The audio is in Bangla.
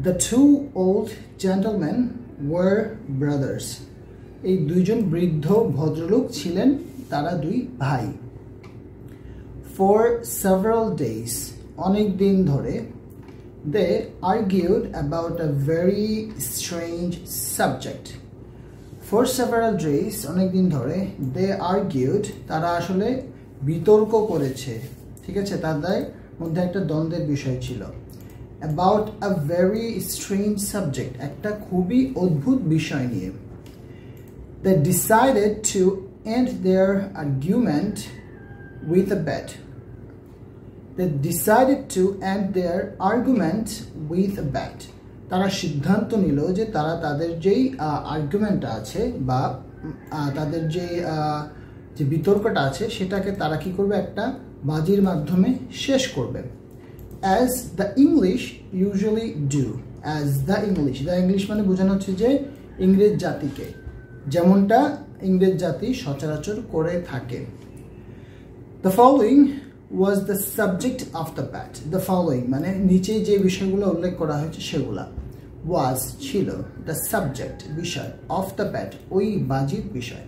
The two old gentlemen were brothers. এই দুইজন বৃদ্ধ ভদ্রলোক ছিলেন, তারা দুই ভাই। For several days, অনেক দিন ধরে, they argued about a very strange subject. For several days, অনেক দিন ধরে, they argued, তারা আসলে বিতর্ক করেছে, ঠিক আছে, তাদের মধ্যে একটা দ্বন্দ্বের বিষয় ছিল। About a very strange subject, একটা খুবই অদ্ভুত বিষয় নিয়ে। They decided to end their argument with a bet. They decided to end their argument with a bet. তারা সিদ্ধান্ত নিল যে তারা তাদের যেই আর্গুমেন্টটা আছে বা তাদের যে বিতর্কটা আছে সেটাকে তারা কি করবে, একটা বাজির মাধ্যমে শেষ করবে। As the English usually do. As the English মানে বোঝানো হচ্ছে যে ইংরেজ জাতিকে, যেমনটা ইংরেজ জাতি সচরাচর করে থাকে। The following was the subject of the bet. The following মানে নিচে যে বিষয়গুলো উল্লেখ করা হয়েছে সেগুলা। Was ছিল the subject বিষয়, of the bet ওই বাজির বিষয়।